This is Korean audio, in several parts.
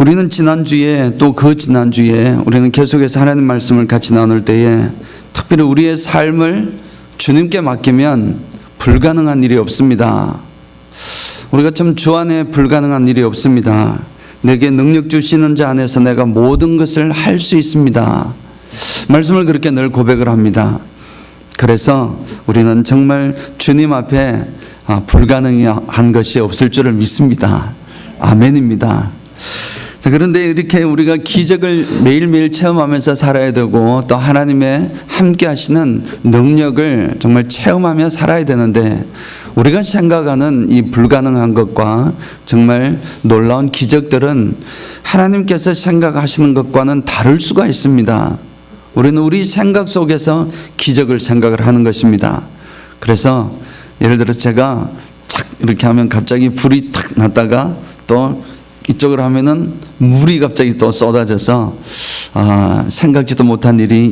우리는 지난주에 또 그 지난주에 우리는 계속해서 하나님 말씀을 같이 나눌 때에 특별히 우리의 삶을 주님께 맡기면 불가능한 일이 없습니다. 우리가 참 주 안에 불가능한 일이 없습니다. 내게 능력 주시는 자 안에서 내가 모든 것을 할 수 있습니다. 말씀을 그렇게 늘 고백을 합니다. 그래서 우리는 정말 주님 앞에 불가능한 것이 없을 줄을 믿습니다. 아멘입니다. 자, 그런데 이렇게 우리가 기적을 매일매일 체험하면서 살아야 되고 또 하나님의 함께 하시는 능력을 정말 체험하며 살아야 되는데 우리가 생각하는 이 불가능한 것과 정말 놀라운 기적들은 하나님께서 생각하시는 것과는 다를 수가 있습니다. 우리는 우리 생각 속에서 기적을 생각을 하는 것입니다. 그래서 예를 들어 제가 착 이렇게 하면 갑자기 불이 탁 났다가 또 이쪽으로 하면은 물이 갑자기 또 쏟아져서 생각지도 못한 일이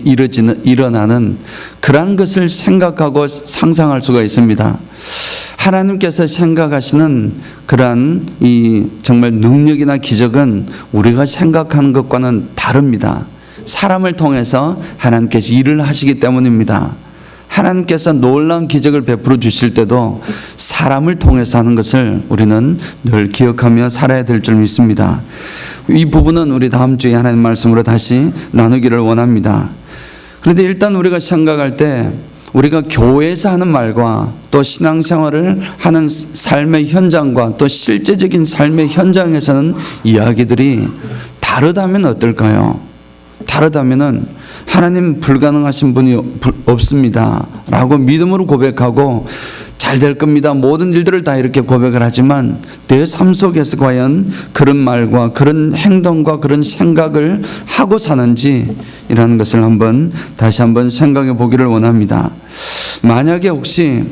일어나는 그러한 것을 생각하고 상상할 수가 있습니다. 하나님께서 생각하시는 그러한 이 정말 능력이나 기적은 우리가 생각하는 것과는 다릅니다. 사람을 통해서 하나님께서 일을 하시기 때문입니다. 하나님께서 놀라운 기적을 베풀어 주실 때도 사람을 통해서 하는 것을 우리는 늘 기억하며 살아야 될 줄 믿습니다. 이 부분은 우리 다음 주에 하나님 말씀으로 다시 나누기를 원합니다. 그런데 일단 우리가 생각할 때 우리가 교회에서 하는 말과 또 신앙생활을 하는 삶의 현장과 또 실제적인 삶의 현장에서는 이야기들이 다르다면 어떨까요? 다르다면은 하나님 불가능하신 분이 없습니다 라고 믿음으로 고백하고 잘 될 겁니다 모든 일들을 다 이렇게 고백을 하지만 내 삶 속에서 과연 그런 말과 그런 행동과 그런 생각을 하고 사는지 이라는 것을 다시 한번 생각해 보기를 원합니다. 만약에 혹시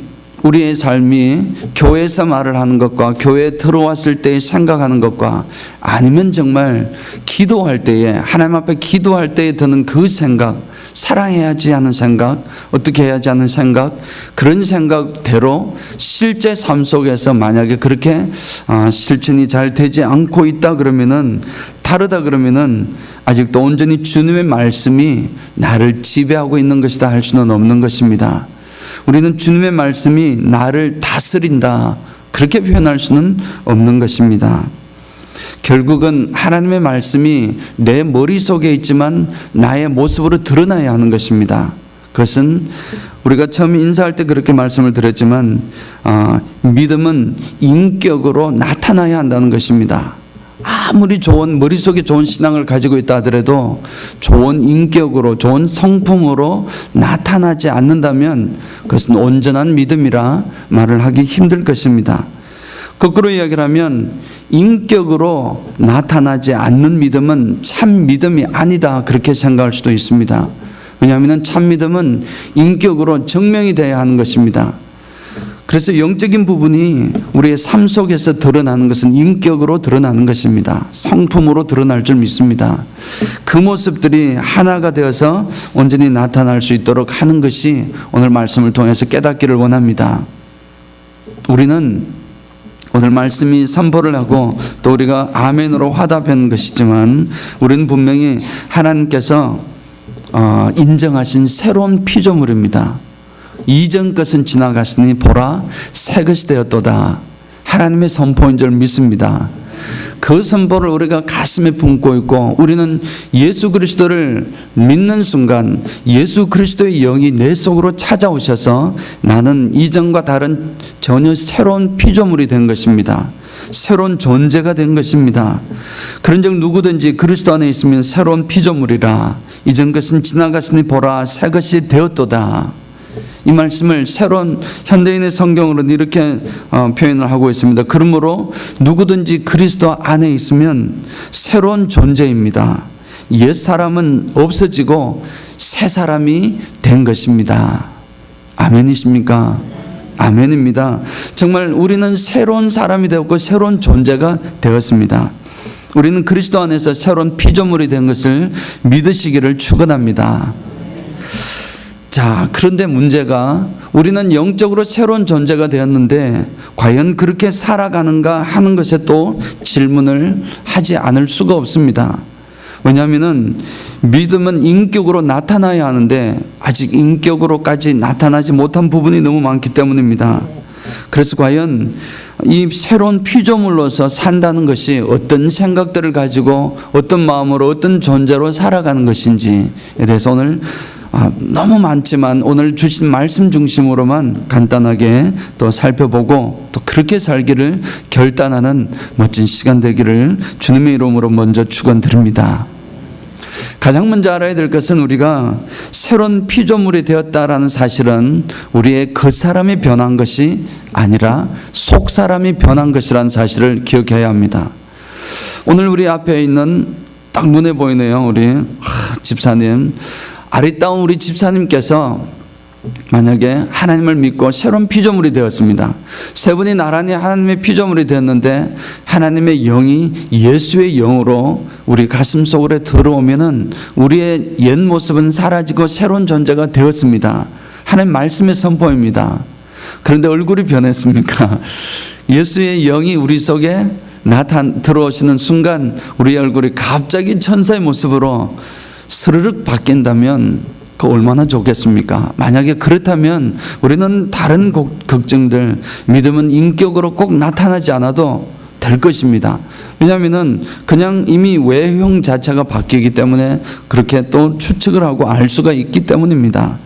우리의 삶이 교회에서 말을 하는 것과 교회에 들어왔을 때 생각하는 것과 아니면 정말 기도할 때에 하나님 앞에 기도할 때에 드는 그 생각, 사랑해야지 하는 생각, 어떻게 해야지 하는 생각, 그런 생각대로 실제 삶 속에서 만약에 그렇게 실천이 잘 되지 않고 있다 그러면은 다르다 그러면은 아직도 온전히 주님의 말씀이 나를 지배하고 있는 것이다 할 수는 없는 것입니다. 우리는 주님의 말씀이 나를 다스린다 그렇게 표현할 수는 없는 것입니다. 결국은 하나님의 말씀이 내 머릿속에 있지만 나의 모습으로 드러나야 하는 것입니다. 그것은 우리가 처음 인사할 때 그렇게 말씀을 드렸지만 믿음은 인격으로 나타나야 한다는 것입니다. 아무리 좋은 머릿속에 좋은 신앙을 가지고 있다 하더라도 좋은 인격으로 좋은 성품으로 나타나지 않는다면 그것은 온전한 믿음이라 말을 하기 힘들 것입니다. 거꾸로 이야기를 하면 인격으로 나타나지 않는 믿음은 참 믿음이 아니다 그렇게 생각할 수도 있습니다. 왜냐하면 참 믿음은 인격으로 증명이 되어야 하는 것입니다. 그래서 영적인 부분이 우리의 삶 속에서 드러나는 것은 인격으로 드러나는 것입니다. 성품으로 드러날 줄 믿습니다. 그 모습들이 하나가 되어서 온전히 나타날 수 있도록 하는 것이 오늘 말씀을 통해서 깨닫기를 원합니다. 우리는 오늘 말씀이 선포를 하고 또 우리가 아멘으로 화답한 것이지만 우리는 분명히 하나님께서 인정하신 새로운 피조물입니다. 이전 것은 지나갔으니 보라 새 것이 되었도다. 하나님의 선포인 줄 믿습니다. 그 선포를 우리가 가슴에 품고 있고 우리는 예수 그리스도를 믿는 순간 예수 그리스도의 영이 내 속으로 찾아오셔서 나는 이전과 다른 전혀 새로운 피조물이 된 것입니다. 새로운 존재가 된 것입니다. 그런즉 누구든지 그리스도 안에 있으면 새로운 피조물이라. 이전 것은 지나갔으니 보라 새 것이 되었도다. 이 말씀을 새로운 현대인의 성경으로는 이렇게 표현을 하고 있습니다. 그러므로 누구든지 그리스도 안에 있으면 새로운 존재입니다. 옛 사람은 없어지고 새 사람이 된 것입니다. 아멘이십니까? 아멘입니다. 정말 우리는 새로운 사람이 되었고 새로운 존재가 되었습니다. 우리는 그리스도 안에서 새로운 피조물이 된 것을 믿으시기를 축원합니다. 자, 그런데 문제가 우리는 영적으로 새로운 존재가 되었는데 과연 그렇게 살아가는가 하는 것에 또 질문을 하지 않을 수가 없습니다. 왜냐하면 믿음은 인격으로 나타나야 하는데 아직 인격으로까지 나타나지 못한 부분이 너무 많기 때문입니다. 그래서 과연 이 새로운 피조물로서 산다는 것이 어떤 생각들을 가지고 어떤 마음으로 어떤 존재로 살아가는 것인지에 대해서 오늘 너무 많지만 오늘 주신 말씀 중심으로만 간단하게 또 살펴보고 또 그렇게 살기를 결단하는 멋진 시간 되기를 주님의 이름으로 먼저 축원드립니다. 가장 먼저 알아야 될 것은 우리가 새로운 피조물이 되었다라는 사실은 우리의 겉사람이 변한 것이 아니라 속사람이 변한 것이라는 사실을 기억해야 합니다. 오늘 우리 앞에 있는 딱 눈에 보이네요. 우리 집사님, 아리따운 우리 집사님께서 만약에 하나님을 믿고 새로운 피조물이 되었습니다. 세 분이 나란히 하나님의 피조물이 되었는데 하나님의 영이 예수의 영으로 우리 가슴 속으로 들어오면은 우리의 옛 모습은 사라지고 새로운 존재가 되었습니다. 하나님 말씀의 선포입니다. 그런데 얼굴이 변했습니까? 예수의 영이 우리 속에 들어오시는 순간 우리 얼굴이 갑자기 천사의 모습으로 스르륵 바뀐다면 그 얼마나 좋겠습니까? 만약에 그렇다면 우리는 다른 걱정들, 믿음은 인격으로 꼭 나타나지 않아도 될 것입니다. 왜냐하면 그냥 이미 외형 자체가 바뀌기 때문에 그렇게 또 추측을 하고 알 수가 있기 때문입니다.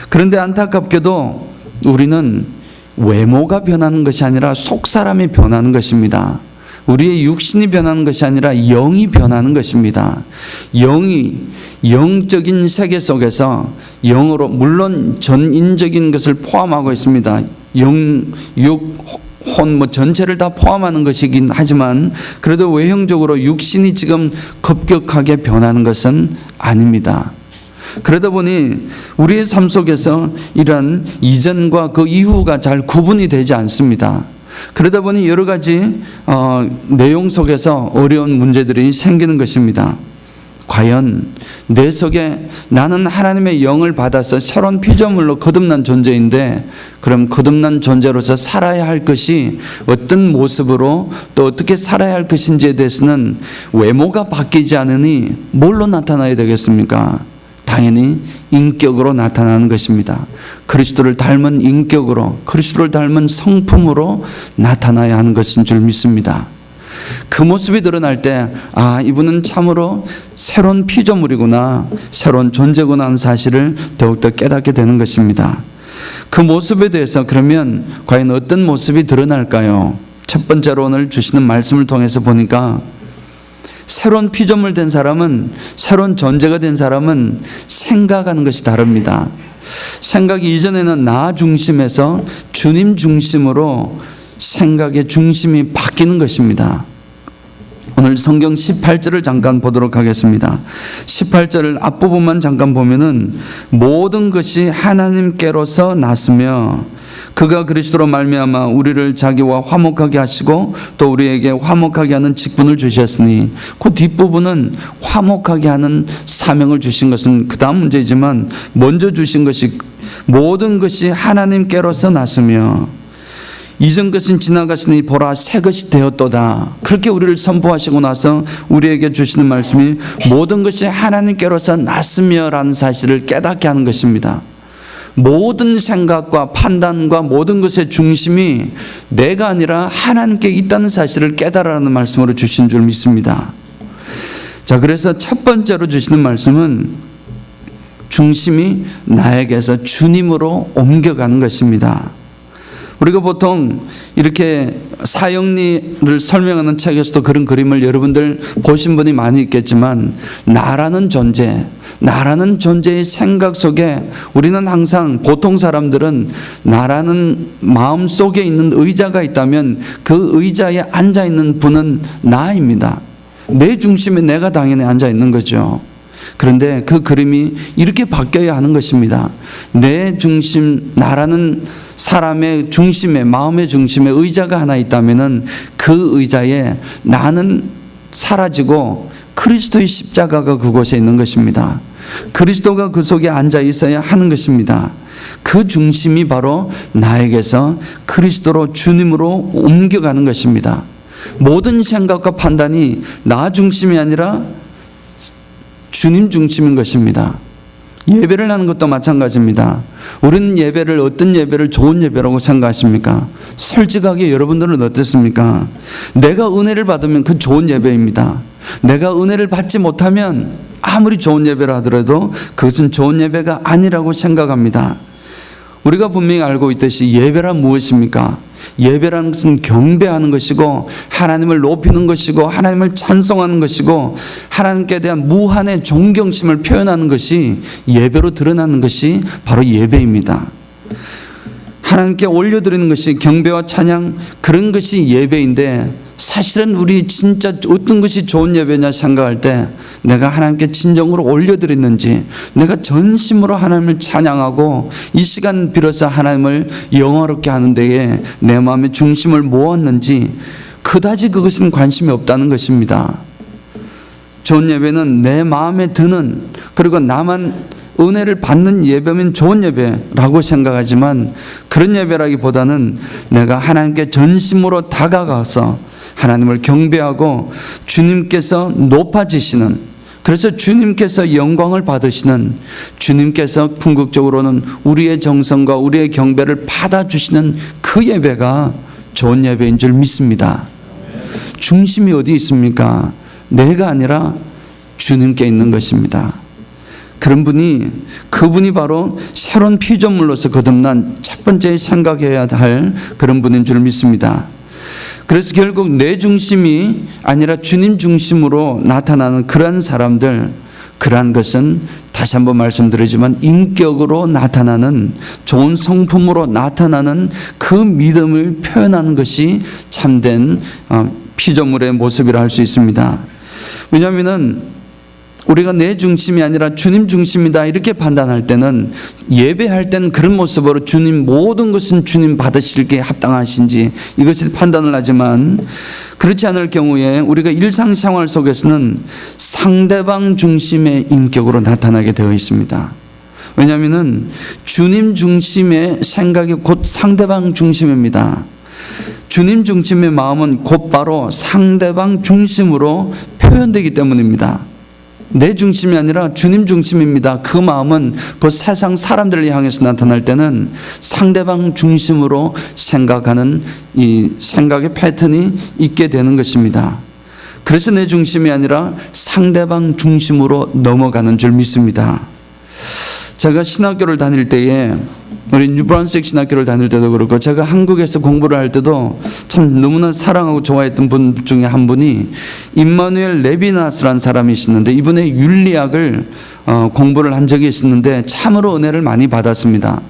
그런데 안타깝게도 우리는 외모가 변하는 것이 아니라 속사람이 변하는 것입니다. 우리의 육신이 변하는 것이 아니라 영이 변하는 것입니다. 영이 영적인 세계 속에서 영으로, 물론 전인적인 것을 포함하고 있습니다. 영, 육, 혼 전체를 다 포함하는 것이긴 하지만 그래도 외형적으로 육신이 지금 급격하게 변하는 것은 아닙니다. 그러다 보니 우리의 삶 속에서 이런 이전과 그 이후가 잘 구분이 되지 않습니다. 그러다 보니 여러 가지 내용 속에서 어려운 문제들이 생기는 것입니다. 과연 내 속에 나는 하나님의 영을 받아서 새로운 피조물로 거듭난 존재인데 그럼 거듭난 존재로서 살아야 할 것이 어떤 모습으로 또 어떻게 살아야 할 것인지에 대해서는 외모가 바뀌지 않으니 뭘로 나타나야 되겠습니까? 당연히 인격으로 나타나는 것입니다. 그리스도를 닮은 인격으로, 그리스도를 닮은 성품으로 나타나야 하는 것인 줄 믿습니다. 그 모습이 드러날 때 이분은 참으로 새로운 피조물이구나, 새로운 존재구나 하는 사실을 더욱더 깨닫게 되는 것입니다. 그 모습에 대해서 그러면 과연 어떤 모습이 드러날까요? 첫 번째로 오늘 주시는 말씀을 통해서 보니까 새로운 피조물 된 사람은, 새로운 존재가 된 사람은 생각하는 것이 다릅니다. 생각이 이전에는 나 중심에서 주님 중심으로 생각의 중심이 바뀌는 것입니다. 오늘 성경 18절을 잠깐 보도록 하겠습니다. 18절 앞부분만 잠깐 보면은 모든 것이 하나님께로서 났으며 그가 그리스도로 말미암아 우리를 자기와 화목하게 하시고 또 우리에게 화목하게 하는 직분을 주셨으니, 그 뒷부분은 화목하게 하는 사명을 주신 것은 그 다음 문제이지만 먼저 주신 것이 모든 것이 하나님께로서 났으며 이전 것은 지나갔으니 보라 새 것이 되었도다. 그렇게 우리를 선포하시고 나서 우리에게 주시는 말씀이 모든 것이 하나님께로서 났으며 라는 사실을 깨닫게 하는 것입니다. 모든 생각과 판단과 모든 것의 중심이 내가 아니라 하나님께 있다는 사실을 깨달으라는 말씀으로 주신 줄 믿습니다. 자, 그래서 첫 번째로 주시는 말씀은 중심이 나에게서 주님으로 옮겨가는 것입니다. 우리가 보통 이렇게 사형리를 설명하는 책에서도 그런 그림을 여러분들 보신 분이 많이 있겠지만, 나라는 존재, 나라는 존재의 생각 속에 우리는 항상, 보통 사람들은 나라는 마음 속에 있는 의자가 있다면 그 의자에 앉아 있는 분은 나입니다. 내 중심에 내가 당연히 앉아 있는 거죠. 그런데 그 그림이 이렇게 바뀌어야 하는 것입니다. 내 중심, 나라는 사람의 중심에, 마음의 중심에 의자가 하나 있다면은 그 의자에 나는 사라지고 그리스도의 십자가가 그곳에 있는 것입니다. 그리스도가 그 속에 앉아 있어야 하는 것입니다. 그 중심이 바로 나에게서 그리스도로 주님으로 옮겨가는 것입니다. 모든 생각과 판단이 나 중심이 아니라 주님 중심인 것입니다. 예배를 하는 것도 마찬가지입니다. 우리는 예배를 어떤 예배를 좋은 예배라고 생각하십니까? 솔직하게 여러분들은 어떻습니까? 내가 은혜를 받으면 그 좋은 예배입니다. 내가 은혜를 받지 못하면 아무리 좋은 예배를 하더라도 그것은 좋은 예배가 아니라고 생각합니다. 우리가 분명히 알고 있듯이 예배란 무엇입니까? 예배라는 것은 경배하는 것이고 하나님을 높이는 것이고 하나님을 찬송하는 것이고 하나님께 대한 무한의 존경심을 표현하는 것이 예배로 드러나는 것이 바로 예배입니다. 하나님께 올려드리는 것이 경배와 찬양, 그런 것이 예배인데, 사실은 우리 진짜 어떤 것이 좋은 예배냐 생각할 때 내가 하나님께 진정으로 올려드렸는지, 내가 전심으로 하나님을 찬양하고 이 시간 빌어서 하나님을 영화롭게 하는 데에 내 마음의 중심을 모았는지 그다지 그것은 관심이 없다는 것입니다. 좋은 예배는 내 마음에 드는, 그리고 나만 은혜를 받는 예배면 좋은 예배라고 생각하지만, 그런 예배라기보다는 내가 하나님께 전심으로 다가가서 하나님을 경배하고 주님께서 높아지시는, 그래서 주님께서 영광을 받으시는, 주님께서 궁극적으로는 우리의 정성과 우리의 경배를 받아주시는 그 예배가 좋은 예배인 줄 믿습니다. 중심이 어디 있습니까? 내가 아니라 주님께 있는 것입니다. 그분이 바로 새로운 피조물로서 거듭난 첫 번째 생각해야 할 그런 분인 줄 믿습니다. 그래서 결국 내 중심이 아니라 주님 중심으로 나타나는 그러한 사람들, 그러한 것은 다시 한번 말씀드리지만 인격으로 나타나는, 좋은 성품으로 나타나는 그 믿음을 표현하는 것이 참된 피조물의 모습이라 할 수 있습니다. 왜냐하면 우리가 내 중심이 아니라 주님 중심이다 이렇게 판단할 때는, 예배할 때는 그런 모습으로 주님, 모든 것은 주님 받으실 게 합당하신지 이것이 판단을 하지만, 그렇지 않을 경우에 우리가 일상생활 속에서는 상대방 중심의 인격으로 나타나게 되어 있습니다. 왜냐하면 주님 중심의 생각이 곧 상대방 중심입니다. 주님 중심의 마음은 곧바로 상대방 중심으로 표현되기 때문입니다. 내 중심이 아니라 주님 중심입니다. 그 마음은 그 세상 사람들을 향해서 나타날 때는 상대방 중심으로 생각하는 이 생각의 패턴이 있게 되는 것입니다. 그래서 내 중심이 아니라 상대방 중심으로 넘어가는 줄 믿습니다. 제가 신학교를 다닐 때에, 우리 뉴브란스윅 신학교를 다닐 때도 그렇고 제가 한국에서 공부를 할 때도 참 너무나 사랑하고 좋아했던 분 중에 한 분이 임마누엘 레비나스라는 사람이 있었는데, 이분의 윤리학을 공부를 한 적이 있었는데 참으로 은혜를 많이 받았습니다.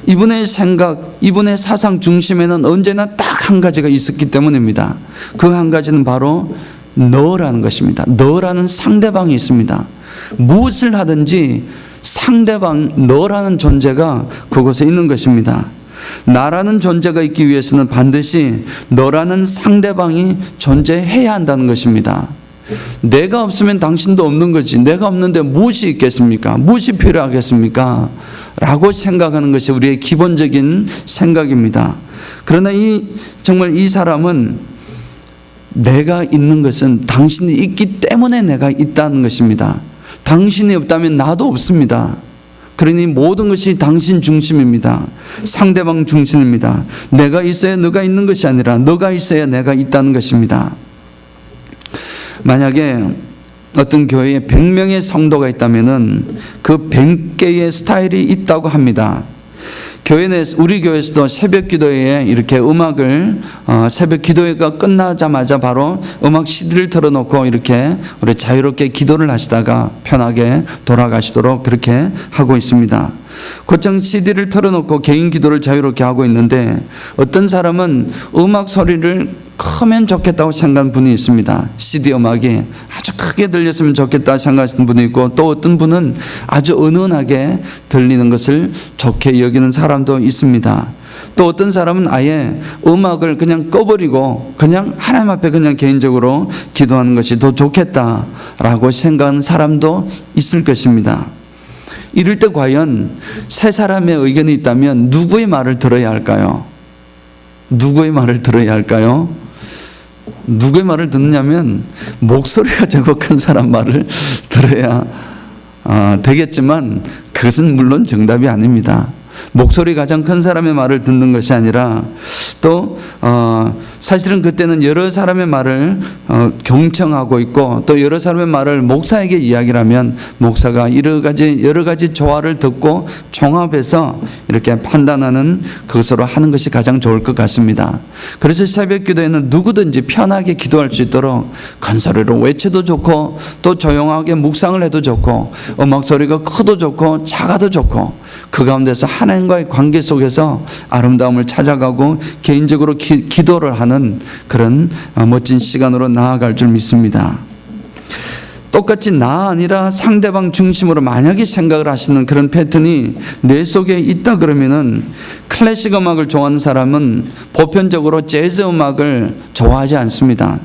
이분의 생각, 이분의 사상 중심에는 언제나 딱 한 가지가 있었기 때문입니다. 그 한 가지는 바로 너라는 것입니다. 너라는 상대방이 있습니다. 무엇을 하든지 상대방, 너라는 존재가 그곳에 있는 것입니다. 나라는 존재가 있기 위해서는 반드시 너라는 상대방이 존재해야 한다는 것입니다. 내가 없으면 당신도 없는 거지, 내가 없는데 무엇이 있겠습니까? 무엇이 필요하겠습니까? 라고 생각하는 것이 우리의 기본적인 생각입니다. 그러나 정말 이 사람은 내가 있는 것은 당신이 있기 때문에 내가 있다는 것입니다. 당신이 없다면 나도 없습니다. 그러니 모든 것이 당신 중심입니다. 상대방 중심입니다. 내가 있어야 너가 있는 것이 아니라 너가 있어야 내가 있다는 것입니다. 만약에 어떤 교회에 100명의 성도가 있다면 그 100개의 스타일이 있다고 합니다. 교회 내, 우리 교회에서도 새벽 기도회에 이렇게 음악을 새벽 기도회가 끝나자마자 바로 음악 CD를 틀어놓고 이렇게 우리 자유롭게 기도를 하시다가 편하게 돌아가시도록 그렇게 하고 있습니다. 곧장 CD를 틀어놓고 개인 기도를 자유롭게 하고 있는데, 어떤 사람은 음악 소리를 크면 좋겠다고 생각하는 분이 있습니다. CD 음악이 아주 크게 들렸으면 좋겠다 생각하시는 분이 있고, 또 어떤 분은 아주 은은하게 들리는 것을 좋게 여기는 사람도 있습니다. 또 어떤 사람은 아예 음악을 그냥 꺼버리고 그냥 하나님 앞에 그냥 개인적으로 기도하는 것이 더 좋겠다라고 생각하는 사람도 있을 것입니다. 이럴 때 과연 세 사람의 의견이 있다면 누구의 말을 들어야 할까요? 누구의 말을 들어야 할까요? 누구의 말을 듣느냐면 목소리가 적어 큰 사람 말을 들어야 되겠지만 그것은 물론 정답이 아닙니다. 목소리 가장 큰 사람의 말을 듣는 것이 아니라 또 사실은 그때는 여러 사람의 말을 경청하고 있고 또 여러 사람의 말을 목사에게 이야기를 하면 목사가 여러 가지 조화를 듣고 종합해서 이렇게 판단하는 그것으로 하는 것이 가장 좋을 것 같습니다. 그래서 새벽 기도에는 누구든지 편하게 기도할 수 있도록 큰 소리로 외쳐도 좋고 또 조용하게 묵상을 해도 좋고 음악 소리가 커도 좋고 작아도 좋고 그 가운데서 하나님과의 관계 속에서 아름다움을 찾아가고 개인적으로 기도를 하는 그런 멋진 시간으로 나아갈 줄 믿습니다. 똑같이 나 아니라 상대방 중심으로 만약에 생각을 하시는 그런 패턴이 내 속에 있다 그러면은 클래식 음악을 좋아하는 사람은 보편적으로 재즈 음악을 좋아하지 않습니다.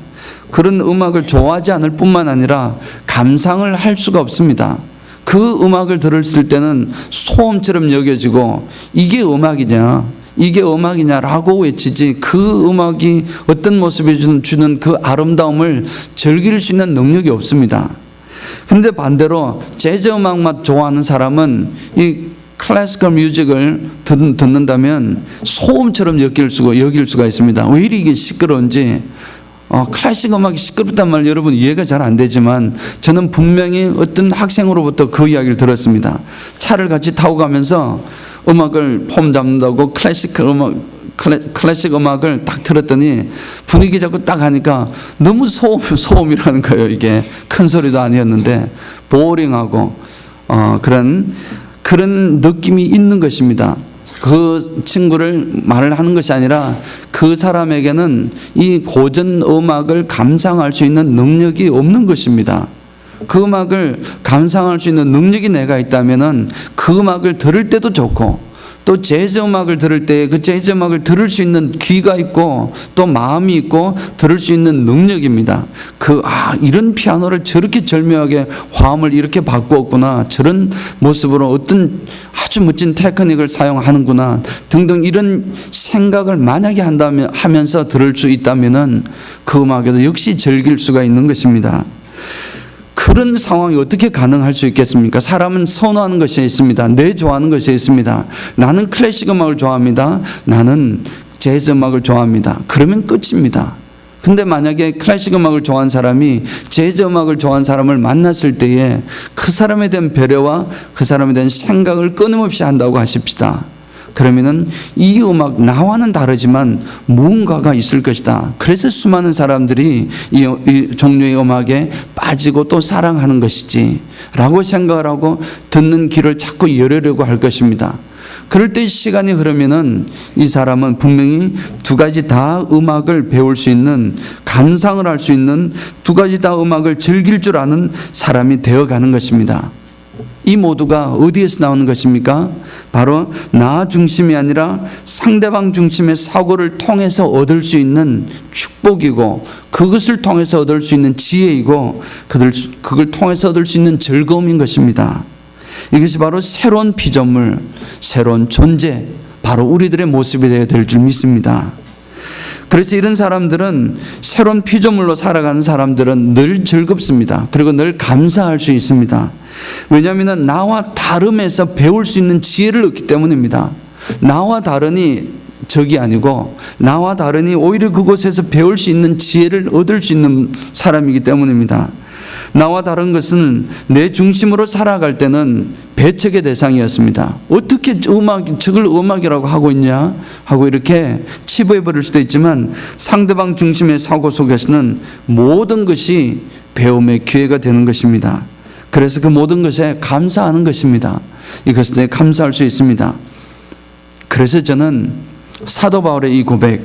그런 음악을 좋아하지 않을 뿐만 아니라 감상을 할 수가 없습니다. 그 음악을 들었을 때는 소음처럼 여겨지고 이게 음악이냐라고 외치지 그 음악이 어떤 모습을 주는 그 아름다움을 즐길 수 있는 능력이 없습니다. 그런데 반대로 재즈 음악만 좋아하는 사람은 이 클래시컬 뮤직을 듣는다면 소음처럼 여길 수가 있습니다. 왜 이게 시끄러운지. 클래식 음악이 시끄럽단 말 여러분 이해가 잘 안 되지만 저는 분명히 어떤 학생으로부터 그 이야기를 들었습니다. 차를 같이 타고 가면서 음악을 폼 잡는다고 클래식 음악을 딱 틀었더니 분위기 잡고 딱 하니까 너무 소음이라는 거예요. 이게 큰 소리도 아니었는데 보링하고 그런 느낌이 있는 것입니다. 그 친구를 말을 하는 것이 아니라 그 사람에게는 이 고전 음악을 감상할 수 있는 능력이 없는 것입니다. 그 음악을 감상할 수 있는 능력이 내가 있다면은 그 음악을 들을 때도 좋고 또 재즈 음악을 들을 때 그 재즈 음악을 들을 수 있는 귀가 있고 또 마음이 있고 들을 수 있는 능력입니다. 이런 피아노를 저렇게 절묘하게 화음을 이렇게 바꾸었구나. 저런 모습으로 어떤 아주 멋진 테크닉을 사용하는구나. 등등 이런 생각을 만약에 하면서 들을 수 있다면은 그 음악에도 역시 즐길 수가 있는 것입니다. 그런 상황이 어떻게 가능할 수 있겠습니까? 사람은 선호하는 것이 있습니다. 내 좋아하는 것이 있습니다. 나는 클래식 음악을 좋아합니다. 나는 재즈 음악을 좋아합니다. 그러면 끝입니다. 근데 만약에 클래식 음악을 좋아하는 사람이 재즈 음악을 좋아하는 사람을 만났을 때에 그 사람에 대한 배려와 그 사람에 대한 생각을 끊임없이 한다고 하십시다. 그러면은 이 음악 나와는 다르지만 무언가가 있을 것이다. 그래서 수많은 사람들이 이 종류의 음악에 빠지고 또 사랑하는 것이지 라고 생각을 하고 듣는 귀를 자꾸 열으려고 할 것입니다. 그럴 때 시간이 흐르면은 이 사람은 분명히 두 가지 다 음악을 배울 수 있는, 감상을 할 수 있는, 두 가지 다 음악을 즐길 줄 아는 사람이 되어가는 것입니다. 이 모두가 어디에서 나오는 것입니까? 바로 나 중심이 아니라 상대방 중심의 사고를 통해서 얻을 수 있는 축복이고, 그것을 통해서 얻을 수 있는 지혜이고, 그걸 통해서 얻을 수 있는 즐거움인 것입니다. 이것이 바로 새로운 피조물, 새로운 존재, 바로 우리들의 모습이 되어야 될 줄 믿습니다. 그래서 이런 사람들은, 새로운 피조물로 살아가는 사람들은 늘 즐겁습니다. 그리고 늘 감사할 수 있습니다. 왜냐하면 나와 다름에서 배울 수 있는 지혜를 얻기 때문입니다. 나와 다르니 적이 아니고, 나와 다르니 오히려 그곳에서 배울 수 있는 지혜를 얻을 수 있는 사람이기 때문입니다. 나와 다른 것은 내 중심으로 살아갈 때는 배척의 대상이었습니다. 어떻게 저걸 음악이라고 하고 있냐 하고 이렇게 치부해 버릴 수도 있지만, 상대방 중심의 사고 속에서는 모든 것이 배움의 기회가 되는 것입니다. 그래서 그 모든 것에 감사하는 것입니다. 이것에 감사할 수 있습니다. 그래서 저는 사도 바울의 이 고백,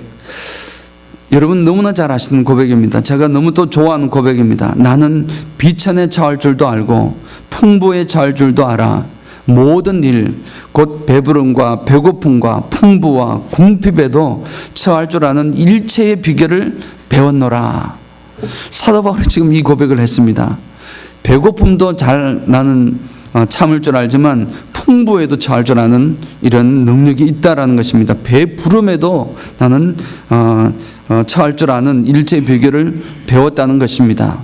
여러분 너무나 잘 아시는 고백입니다. 제가 너무 또 좋아하는 고백입니다. 나는 비천에 처할 줄도 알고 풍부에 처할 줄도 알아. 모든 일, 곧 배부름과 배고픔과 풍부와 궁핍에도 처할 줄 아는 일체의 비결을 배웠노라. 사도 바울이 지금 이 고백을 했습니다. 배고픔도 나는 참을 줄 알지만 풍부에도 처할 줄 아는 이런 능력이 있다라는 것입니다. 배부름에도 나는 처할 줄 아는 일체의 비결을 배웠다는 것입니다.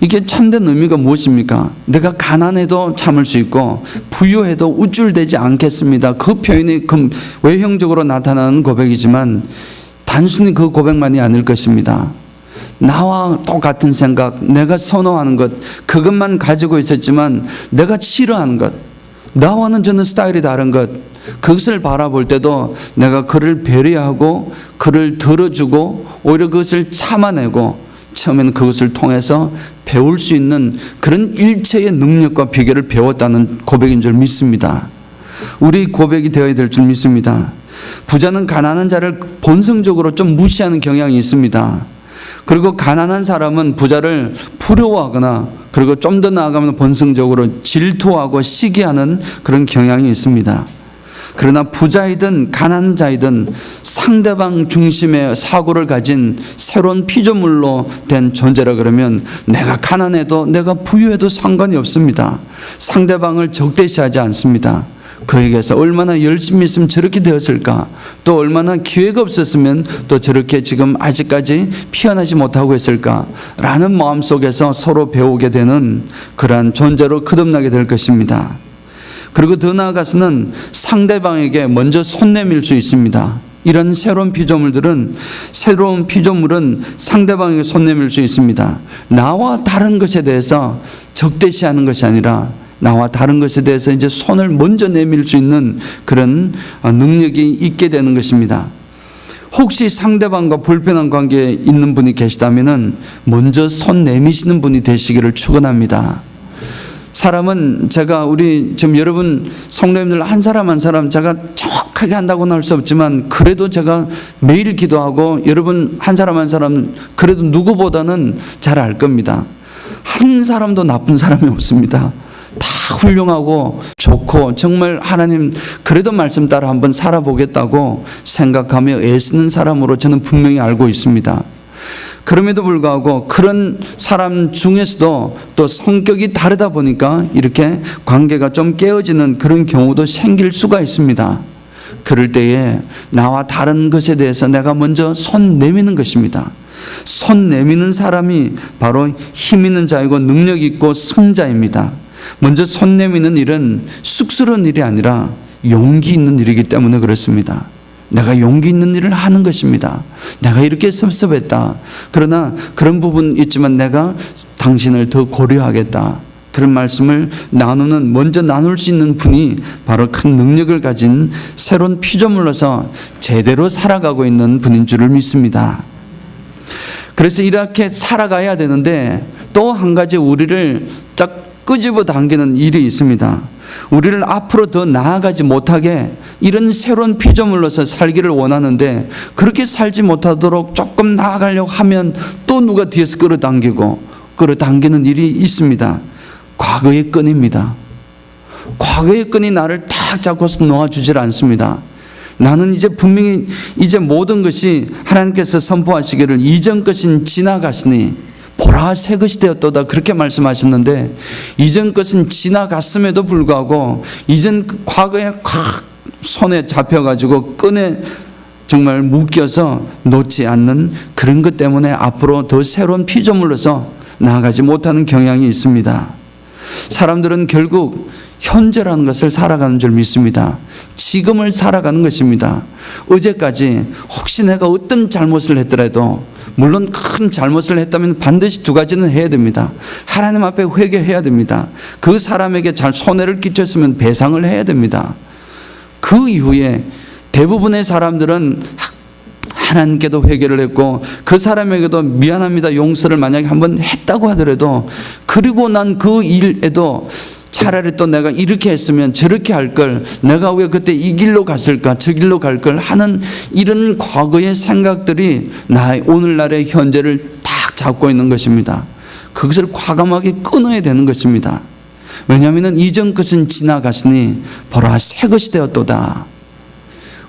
이게 참된 의미가 무엇입니까? 내가 가난해도 참을 수 있고 부유해도 우쭐대지 않겠습니다. 그 표현이 외형적으로 나타나는 고백이지만 단순히 그 고백만이 아닐 것입니다. 나와 똑같은 생각, 내가 선호하는 것, 그것만 가지고 있었지만 내가 싫어하는 것, 나와는 저는 스타일이 다른 것, 그것을 바라볼 때도 내가 그를 배려하고 그를 들어주고 오히려 그것을 참아내고 처음에는 그것을 통해서 배울 수 있는 그런 일체의 능력과 비결을 배웠다는 고백인 줄 믿습니다. 우리 고백이 되어야 될 줄 믿습니다. 부자는 가난한 자를 본성적으로 좀 무시하는 경향이 있습니다. 그리고 가난한 사람은 부자를 부러워하거나 그리고 좀 더 나아가면 본성적으로 질투하고 시기하는 그런 경향이 있습니다. 그러나 부자이든 가난자이든 상대방 중심의 사고를 가진 새로운 피조물로 된 존재라 그러면 내가 가난해도 내가 부유해도 상관이 없습니다. 상대방을 적대시하지 않습니다. 그에게서 얼마나 열심히 했으면 저렇게 되었을까, 또 얼마나 기회가 없었으면 또 저렇게 지금 아직까지 피어나지 못하고 있을까 라는 마음속에서 서로 배우게 되는 그러한 존재로 거듭나게 될 것입니다. 그리고 더 나아가서는 상대방에게 먼저 손 내밀 수 있습니다. 이런 새로운 피조물은 상대방에게 손 내밀 수 있습니다. 나와 다른 것에 대해서 적대시하는 것이 아니라 나와 다른 것에 대해서 이제 손을 먼저 내밀 수 있는 그런 능력이 있게 되는 것입니다. 혹시 상대방과 불편한 관계에 있는 분이 계시다면 먼저 손 내미시는 분이 되시기를 축원합니다. 사람은 우리 지금 여러분 성도님들 한 사람 한 사람 제가 정확하게 한다고는 할 수 없지만 그래도 제가 매일 기도하고 여러분 한 사람 한 사람 그래도 누구보다는 잘 알 겁니다. 한 사람도 나쁜 사람이 없습니다. 다 훌륭하고 좋고 정말 하나님 그래도 말씀 따라 한번 살아보겠다고 생각하며 애쓰는 사람으로 저는 분명히 알고 있습니다. 그럼에도 불구하고 그런 사람 중에서도 또 성격이 다르다 보니까 이렇게 관계가 좀 깨어지는 그런 경우도 생길 수가 있습니다. 그럴 때에 나와 다른 것에 대해서 내가 먼저 손 내미는 것입니다. 손 내미는 사람이 바로 힘 있는 자이고 능력 있고 승자입니다. 먼저 손 내미는 일은 쑥스러운 일이 아니라 용기 있는 일이기 때문에 그렇습니다. 내가 용기 있는 일을 하는 것입니다. 내가 이렇게 섭섭했다. 그러나 그런 부분 있지만 내가 당신을 더 고려하겠다. 그런 말씀을 먼저 나눌 수 있는 분이 바로 큰 능력을 가진 새로운 피조물로서 제대로 살아가고 있는 분인 줄을 믿습니다. 그래서 이렇게 살아가야 되는데 또 한 가지 우리를 쫙 끄집어 당기는 일이 있습니다. 우리를 앞으로 더 나아가지 못하게 이런 새로운 피조물로서 살기를 원하는데 그렇게 살지 못하도록 조금 나아가려고 하면 또 누가 뒤에서 끌어당기는 일이 있습니다. 과거의 끈입니다. 과거의 끈이 나를 딱 잡고서 놓아주질 않습니다. 나는 이제 분명히 이제 모든 것이 하나님께서 선포하시기를 이전 것은 지나갔으니 보라 새 것이 되었도다 그렇게 말씀하셨는데 이전 것은 지나갔음에도 불구하고 이전 과거에 콱 손에 잡혀가지고 끈에 정말 묶여서 놓지 않는 그런 것 때문에 앞으로 더 새로운 피조물로서 나아가지 못하는 경향이 있습니다. 사람들은 결국 현재라는 것을 살아가는 줄 믿습니다. 지금을 살아가는 것입니다. 어제까지 혹시 내가 어떤 잘못을 했더라도 물론 큰 잘못을 했다면 반드시 두 가지는 해야 됩니다. 하나님 앞에 회개해야 됩니다. 그 사람에게 손해를 끼쳤으면 배상을 해야 됩니다. 그 이후에 대부분의 사람들은 하나님께도 회개를 했고 그 사람에게도 미안합니다 용서를 만약에 한번 했다고 하더라도 그리고 난 그 일에도 차라리 또 내가 이렇게 했으면 저렇게 할 걸, 내가 왜 그때 이 길로 갔을까 저 길로 갈 걸 하는 이런 과거의 생각들이 나의 오늘날의 현재를 딱 잡고 있는 것입니다. 그것을 과감하게 끊어야 되는 것입니다. 왜냐하면 이전 것은 지나갔으니 보라 새 것이 되었도다.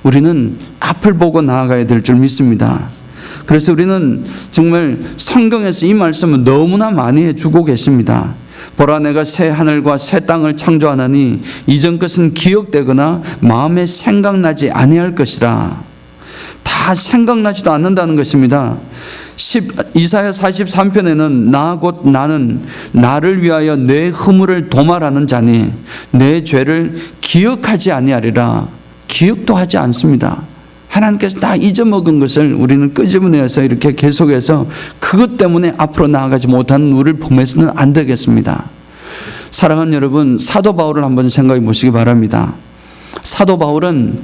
우리는 앞을 보고 나아가야 될 줄 믿습니다. 그래서 우리는 정말 성경에서 이 말씀을 너무나 많이 해주고 계십니다. 보라 내가 새 하늘과 새 땅을 창조하나니 이전 것은 기억되거나 마음에 생각나지 아니할 것이라. 다 생각나지도 않는다는 것입니다. 이사야 43편에는 나 곧 나는 나를 위하여 내 허물을 도말하는 자니 내 죄를 기억하지 아니하리라. 기억도 하지 않습니다. 하나님께서 다 잊어먹은 것을 우리는 끄집어내서 이렇게 계속해서 그것 때문에 앞으로 나아가지 못하는 우리를 범해서는 안 되겠습니다. 사랑하는 여러분, 사도 바울을 한번 생각해 보시기 바랍니다. 사도 바울은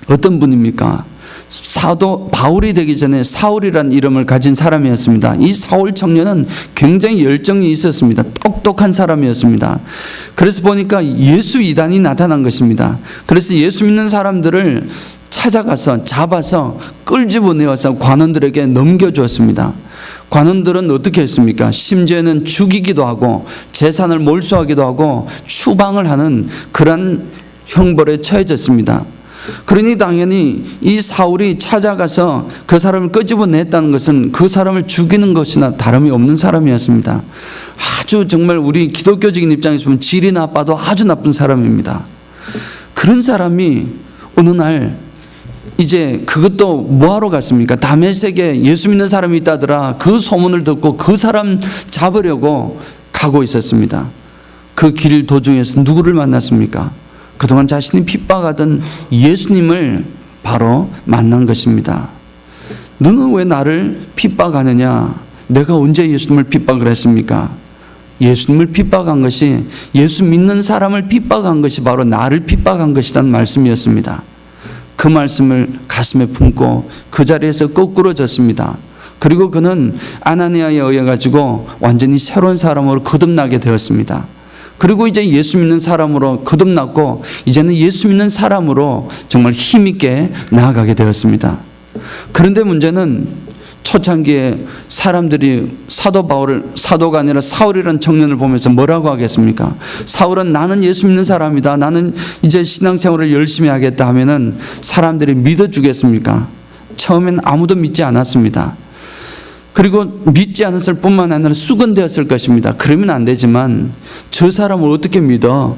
어떤 분입니까? 사도 바울이 되기 전에 사울이라는 이름을 가진 사람이었습니다. 이 사울 청년은 굉장히 열정이 있었습니다. 똑똑한 사람이었습니다. 그래서 보니까 예수 이단이 나타난 것입니다. 그래서 예수 믿는 사람들을 찾아가서 잡아서 끌집어내어서 관원들에게 넘겨주었습니다. 관원들은 어떻게 했습니까? 심지어는 죽이기도 하고 재산을 몰수하기도 하고 추방을 하는 그런 형벌에 처해졌습니다. 그러니 당연히 이 사울이 찾아가서 그 사람을 끄집어냈다는 것은 그 사람을 죽이는 것이나 다름이 없는 사람이었습니다. 아주 정말 우리 기독교적인 입장에서 보면 질이 나빠도 아주 나쁜 사람입니다. 그런 사람이 어느 날 이제 그것도 뭐하러 갔습니까? 다메섹에 예수 믿는 사람이 있다더라. 그 소문을 듣고 그 사람 잡으려고 가고 있었습니다. 그 길 도중에서 누구를 만났습니까? 그동안 자신이 핍박하던 예수님을 바로 만난 것입니다. 너는 왜 나를 핍박하느냐? 내가 언제 예수님을 핍박을 했습니까? 예수님을 핍박한 것이, 예수 믿는 사람을 핍박한 것이 바로 나를 핍박한 것이라는 말씀이었습니다. 그 말씀을 가슴에 품고 그 자리에서 거꾸로졌습니다. 그리고 그는 아나니아에 의해 가지고 완전히 새로운 사람으로 거듭나게 되었습니다. 그리고 이제 예수 믿는 사람으로 거듭났고 이제는 예수 믿는 사람으로 정말 힘있게 나아가게 되었습니다. 그런데 문제는 초창기에 사람들이 사도가 아니라 사울이라는 청년을 보면서 뭐라고 하겠습니까? 사울은 나는 예수 믿는 사람이다. 나는 이제 신앙생활을 열심히 하겠다 하면은 사람들이 믿어주겠습니까? 처음엔 아무도 믿지 않았습니다. 그리고 믿지 않았을 뿐만 아니라 수건되었을 것입니다. 그러면 안 되지만 저 사람을 어떻게 믿어?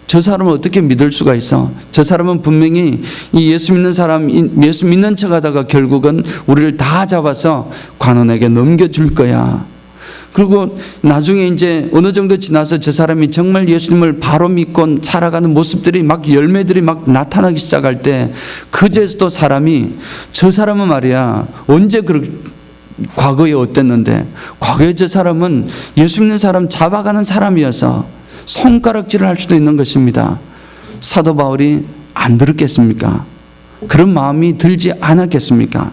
저 사람을 어떻게 믿을 수가 있어? 저 사람은 분명히 이 예수 믿는 사람, 예수 믿는 척 하다가 결국은 우리를 다 잡아서 관원에게 넘겨줄 거야. 그리고 나중에 이제 어느 정도 지나서 저 사람이 정말 예수님을 바로 믿고 살아가는 모습들이 막 열매들이 막 나타나기 시작할 때 그제서도 사람이 저 사람은 말이야 언제 과거에 어땠는데 과거에 저 사람은 예수 믿는 사람 잡아가는 사람이어서 손가락질을 할 수도 있는 것입니다. 사도 바울이 안 들었겠습니까? 그런 마음이 들지 않았겠습니까?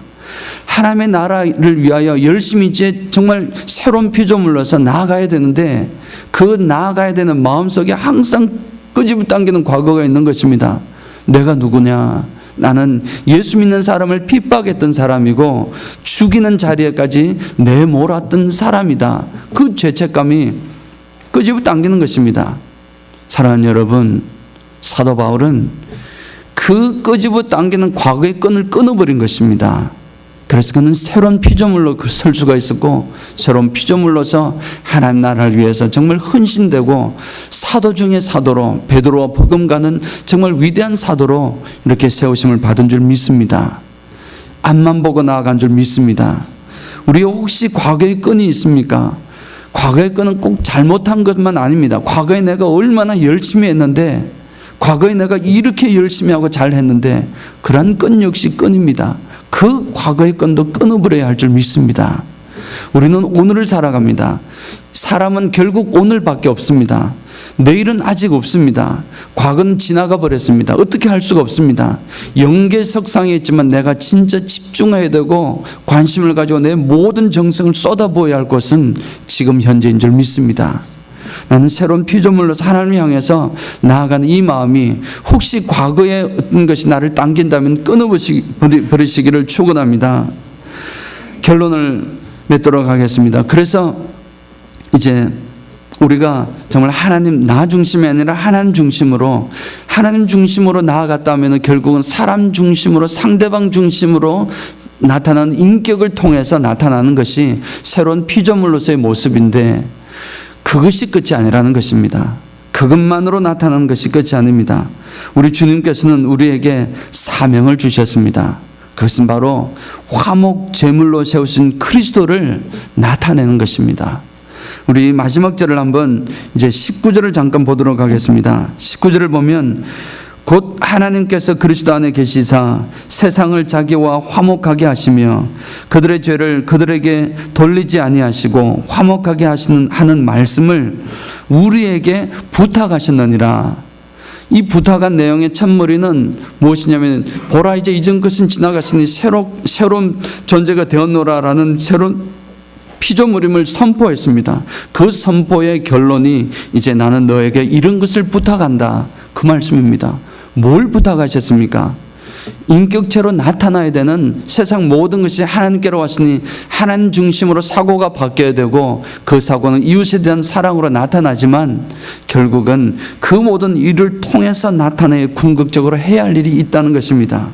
하나님의 나라를 위하여 열심히 이제 정말 새로운 피조물로서 나아가야 되는데 그 나아가야 되는 마음속에 항상 끄집어 당기는 과거가 있는 것입니다. 내가 누구냐? 나는 예수 믿는 사람을 핍박했던 사람이고 죽이는 자리에까지 내몰았던 사람이다. 그 죄책감이 끄집어 당기는 것입니다. 사랑하는 여러분, 사도 바울은 그 끄집어 당기는 과거의 끈을 끊어버린 것입니다. 그래서 그는 새로운 피조물로 설 수가 있었고 새로운 피조물로서 하나님 나라를 위해서 정말 헌신되고 사도 중에 사도로 베드로와 복음가는 정말 위대한 사도로 이렇게 세우심을 받은 줄 믿습니다. 앞만 보고 나아간 줄 믿습니다. 우리 혹시 과거의 끈이 있습니까? 과거의 끈은 꼭 잘못한 것만 아닙니다. 과거에 내가 얼마나 열심히 했는데 과거에 내가 이렇게 열심히 하고 잘했는데 그런 끈 역시 끈입니다. 그 과거의 끈도 끊어버려야 할 줄 믿습니다. 우리는 오늘을 살아갑니다. 사람은 결국 오늘밖에 없습니다. 내일은 아직 없습니다. 과거는 지나가 버렸습니다. 어떻게 할 수가 없습니다. 영계석상에 있지만 내가 진짜 집중해야 되고 관심을 가지고 내 모든 정성을 쏟아부어야 할 것은 지금 현재인 줄 믿습니다. 나는 새로운 피조물로서 하나님을 향해서 나아가는 이 마음이 혹시 과거의 어떤 것이 나를 당긴다면 끊어버리시기를 축원합니다. 결론을 맺도록 하겠습니다. 그래서 이제 우리가 정말 하나님 나 중심이 아니라 하나님 중심으로 나아갔다면 결국은 사람 중심으로, 상대방 중심으로 나타나는 인격을 통해서 나타나는 것이 새로운 피조물로서의 모습인데, 그것이 끝이 아니라는 것입니다. 그것만으로 나타나는 것이 끝이 아닙니다. 우리 주님께서는 우리에게 사명을 주셨습니다. 그것은 바로 화목 제물로 세우신 그리스도를 나타내는 것입니다. 우리 마지막 절을 한번 이제 19절을 잠깐 보도록 하겠습니다. 19절을 보면 곧 하나님께서 그리스도 안에 계시사 세상을 자기와 화목하게 하시며 그들의 죄를 그들에게 돌리지 아니하시고 화목하게 하는 말씀을 우리에게 부탁하셨느니라. 이 부탁한 내용의 첫머리는 무엇이냐면, 보라 이제 이전 것은 지나갔으니 새로운 존재가 되었노라라는 새로운 피조물임을 선포했습니다. 그 선포의 결론이 이제 나는 너에게 이런 것을 부탁한다, 그 말씀입니다. 뭘 부탁하셨습니까? 인격체로 나타나야 되는 세상 모든 것이 하나님께로 왔으니 하나님 중심으로 사고가 바뀌어야 되고, 그 사고는 이웃에 대한 사랑으로 나타나지만 결국은 그 모든 일을 통해서 나타내야 궁극적으로 해야 할 일이 있다는 것입니다.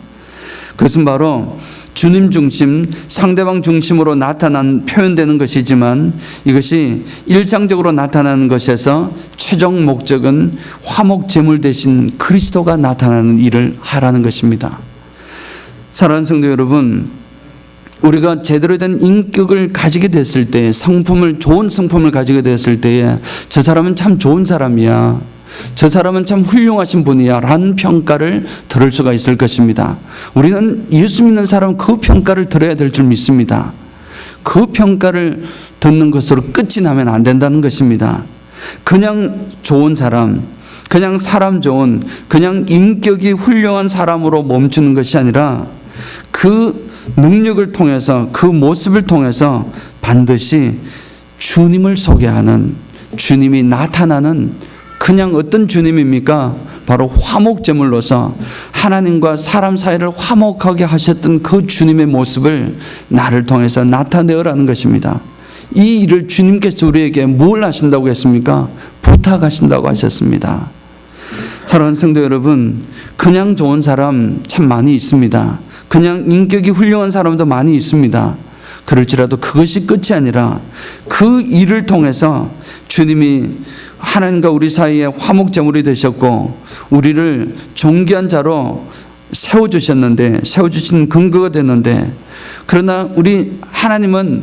그것은 바로 주님 중심, 상대방 중심으로 표현되는 것이지만, 이것이 일상적으로 나타나는 것에서 최종 목적은 화목 제물 대신 그리스도가 나타나는 일을 하라는 것입니다. 사랑하는 성도 여러분, 우리가 제대로 된 인격을 가지게 됐을 때, 좋은 성품을 가지게 됐을 때에 저 사람은 참 좋은 사람이야, 저 사람은 참 훌륭하신 분이야 라는 평가를 들을 수가 있을 것입니다. 우리는 예수 믿는 사람은 그 평가를 들어야 될 줄 믿습니다. 그 평가를 듣는 것으로 끝이 나면 안 된다는 것입니다. 그냥 좋은 사람, 그냥 사람 좋은, 그냥 인격이 훌륭한 사람으로 멈추는 것이 아니라 그 능력을 통해서, 그 모습을 통해서 반드시 주님을 소개하는, 주님이 나타나는, 그냥 어떤 주님입니까? 바로 화목제물로서 하나님과 사람 사이를 화목하게 하셨던 그 주님의 모습을 나를 통해서 나타내어라는 것입니다. 이 일을 주님께서 우리에게 뭘 하신다고 했습니까? 부탁하신다고 하셨습니다. 사랑하는 성도 여러분, 그냥 좋은 사람 참 많이 있습니다. 그냥 인격이 훌륭한 사람도 많이 있습니다. 그럴지라도 그것이 끝이 아니라 그 일을 통해서 주님이 하나님과 우리 사이에 화목제물이 되셨고 우리를 존귀한 자로 세워주신 근거가 됐는데, 그러나 우리 하나님은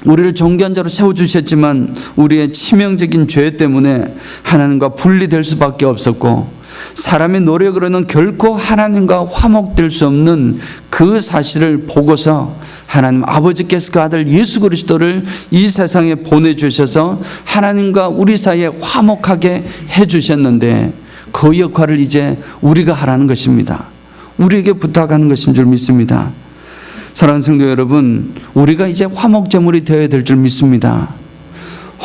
우리를 존귀한 자로 세워주셨지만 우리의 치명적인 죄 때문에 하나님과 분리될 수밖에 없었고, 사람의 노력으로는 결코 하나님과 화목될 수 없는 그 사실을 보고서 하나님 아버지께서 그 아들 예수 그리스도를 이 세상에 보내주셔서 하나님과 우리 사이에 화목하게 해주셨는데, 그 역할을 이제 우리가 하라는 것입니다. 우리에게 부탁하는 것인 줄 믿습니다. 사랑하는 성도 여러분, 우리가 이제 화목제물이 되어야 될 줄 믿습니다.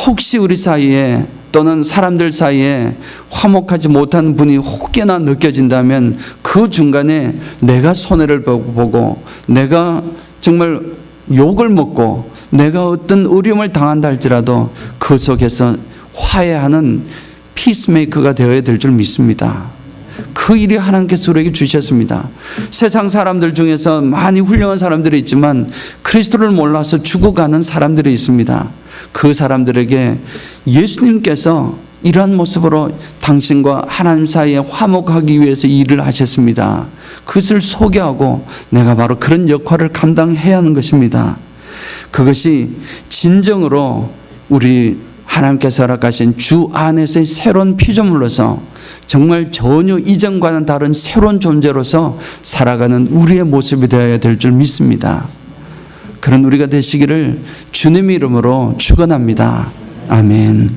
혹시 우리 사이에 또는 사람들 사이에 화목하지 못한 분이 혹여나 느껴진다면 그 중간에 내가 손해를 보고 내가 정말 욕을 먹고 내가 어떤 어려움을 당한다 할지라도 그 속에서 화해하는 피스메이커가 되어야 될 줄 믿습니다. 그 일이 하나님께서 우리에게 주셨습니다. 세상 사람들 중에서 많이 훌륭한 사람들이 있지만 그리스도를 몰라서 죽어가는 사람들이 있습니다. 그 사람들에게 예수님께서 이러한 모습으로 당신과 하나님 사이에 화목하기 위해서 일을 하셨습니다. 그것을 소개하고 내가 바로 그런 역할을 감당해야 하는 것입니다. 그것이 진정으로 우리 하나님께서 허락하신 주 안에서의 새로운 피조물로서 정말 전혀 이전과는 다른 새로운 존재로서 살아가는 우리의 모습이 되어야 될 줄 믿습니다. 그런 우리가 되시기를 주님의 이름으로 축원합니다. 아멘.